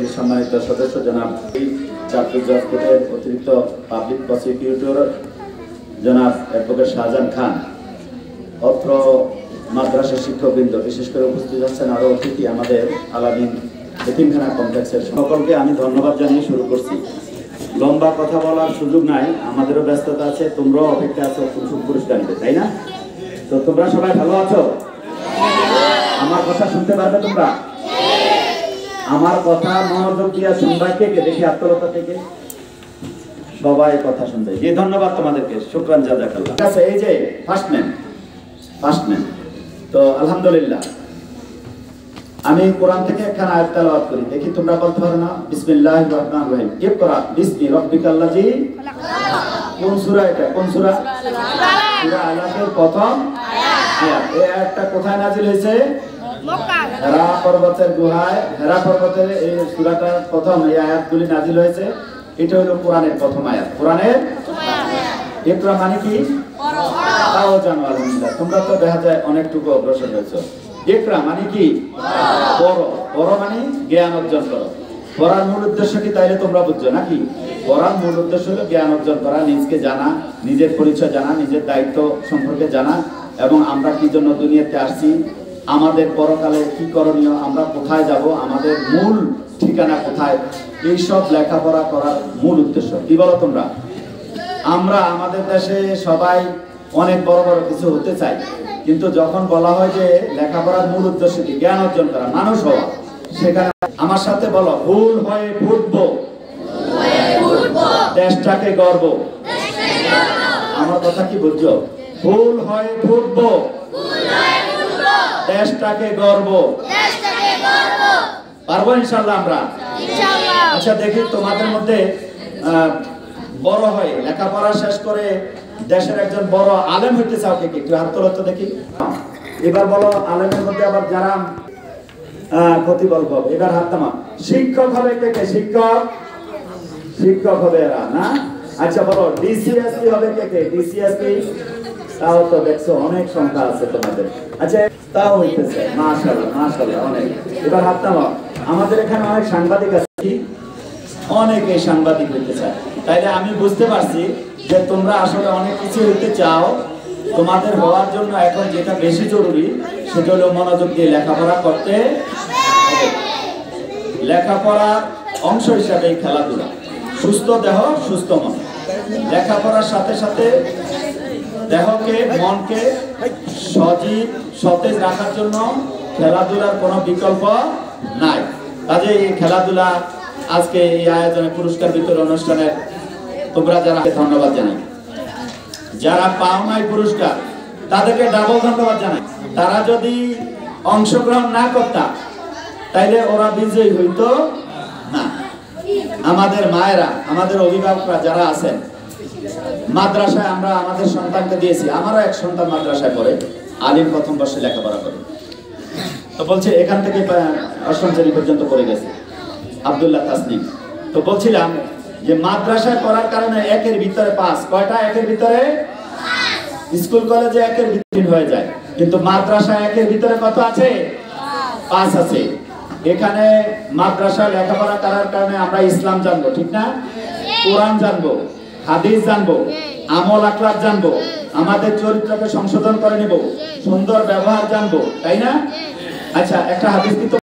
কমিটির সম্মানিত সদস্য জনাব চাঁদপুর জজ কোর্টের অতিরিক্ত পাবলিক প্রসিকিউটর জনাব অ্যাডভোকেট শাহজাহান খান, অত্র মাদ্রাসা শিক্ষকবৃন্দ, বিশেষ করে উপস্থিত আছেন আরও অতিথি আমাদের আলামিন এতিমখানা কমপ্লেক্সের সকলকে আমি ধন্যবাদ জানিয়ে শুরু করছি। লম্বা কথা বলার সুযোগ নাই, আমাদেরও ব্যস্ততা আছে, তোমরাও অপেক্ষা আছো পুরস্কার নিতে, তাই না? তো তোমরা সবাই ভালো আছো? আমার কথা শুনতে পারবে তোমরা? আমার কথা মনোযোগ দিয়ে শুনবা কে কে? দেখি আত্মলতা থেকে সবাই কথা শুনবে। যে ধন্যবাদ তোমাদেরকে, শুকরান জাযাকাল্লাহ। ঠিক আছে, এই যে ফার্স্ট নেম তো আলহামদুলিল্লাহ আমি কোরআন থেকে একখানা আয়াত তেলাওয়াত করি, দেখি তোমরা বলতে পারো না? বিসমিল্লাহির রহমানির রহিম। ইকরা বিসমি রাব্বিকাল্লাযী। কোন সূরা এটা? কোন সূরা? সূরা আলাকের প্রথম আয়াত। এই আয়াতটা কোথায় নাযিল হয়েছে? মক্কা, হেরা পর্বতের গুহায়। হেরা পর্বতের এই সূরাটার প্রথম এই আয়াতগুলি নাযিল হয়েছে। এটা হলো কোরআনের প্রথম আয়াত। কোরআনের ইকরা মানে কি? পড়ো। তাও জানো আলহামদুলিল্লাহ, তোমরা তো দেখা যায় অনেকটুকু অগ্রসর হয়েছো। ইকরা মানে কি? পড়ো। পড়ো মানে জ্ঞান অর্জন করো। পড়ার মূল উদ্দেশ্য কি তাইলে তোমরা বুঝছো নাকি? পড়ার মূল উদ্দেশ্য হলো জ্ঞান অর্জন করা, নিজকে জানা, নিজের পরিচয় জানা, নিজের দায়িত্ব সম্পর্কে জানা, এবং আমরা কি জন্য দুনিয়াতে আসছি, আমাদের পরকালে কি করণীয়, আমরা কোথায় যাব, আমাদের মূল ঠিকানা কোথায়, এইসব লেখাপড়া করার মূল উদ্দেশ্য। কি বলো তোমরা? আমরা আমাদের দেশে সবাই অনেক বড় বড় কিছু হতে চাই, কিন্তু যখন বলা হয় যে লেখাপড়ার মূল উদ্দেশ্য কি, জ্ঞান অর্জন করা, মানুষ হওয়া, সেখানে আমার সাথে বলো, ভুল হয়ে ফুটবো, দেশটাকে গর্ব। আমার কথা কি বুঝছো? ভুল হয়ে ফুটবো, দেশটাকে গর্ব। পারবো ইনশাআল্লাহ আমরা? আচ্ছা দেখি তোমাদের মধ্যে বড় হয় লেখাপড়া শেষ করে দেশের একজন বড় আলেম হইতে চাও কে? একটু হাত তোলো তো দেখি। এবার বলো, আলেমের মধ্যে আবার যারা প্রতিবল্প হবে, এবার হাত নামাও। শিক্ষক হবে কে কে? শিক্ষক হবে এরা না? আচ্ছা বলো, ডিসিএসপি হবে কে কে? ডিসিএসপি? তাও তো দেখছো অনেক সংখ্যা আছে তোমাদের। আচ্ছা তাও হইতেছে, মাশাআল্লাহ মাশাআল্লাহ অনেক। এবার হাত নামাও। আমাদের এখানে অনেক সাংবাদিক আছে, অনেকে সাংবাদিক হইতে চায়, তাইলে আমি বুঝতে পারছি যে তোমরা আসলে অনেক কিছু হইতে চাও। তোমাদের হওয়ার জন্য এখন যেটা বেশি জরুরি সেটা হলো মনোযোগ দিয়ে লেখাপড়া করতে হবে। লেখাপড়ার অংশ হিসাবে খেলাধুলা, সুস্থ দেহ সুস্থ মন। লেখাপড়ার সাথে সাথে দেহকে মনকে সজীব সতেজ রাখার জন্য খেলাধুলার কোনো বিকল্প নাই। কাজে এই খেলাধুলা আজকে এই আয়োজনে পুরস্কার বিতরণ অনুষ্ঠানের তোমরা যারা ধন্যবাদ জানাই, যারা পাও নাই পুরস্কার তাদেরকে ডাবল ধন্যবাদ জানাই। তারা যদি অংশগ্রহণ না করতাম তাইলে ওরা বিজয়ী হইতো না। আমাদের মায়েরা, আমাদের অভিভাবকরা যারা আছেন, মাদ্রাসায় আমরা আমাদের সন্তানকে দিয়েছি। আমারও এক সন্তান মাদ্রাসায় পড়ে, আলিম প্রথম বর্ষে লেখাপড়া করে। তো বলছে এখান থেকে অষ্টম শ্রেণী পর্যন্ত পড়ে গেছে, আব্দুল্লাহ তাসনিম। তো বলছিলাম যে মাদ্রাসায় পড়ার কারণে একের ভিতরে পাস। কয়টা? একের ভিতরে। স্কুল কলেজে একের ভিতরে হয়ে যায়, কিন্তু মাদ্রাসায় একের ভিতরে কত আছে? 5 আছে। এখানে মাদ্রাসায় লেখাপড়া করার কারণে আমরা ইসলাম জানবো, ঠিক না? কোরআন জানবো, হাদিস জানবো, আমল আখলাক জানবো, আমাদের চরিত্রকে সংশোধন করে নিব, সুন্দর ব্যবহার জানবো, তাই না? আচ্ছা একটা হাদিস কি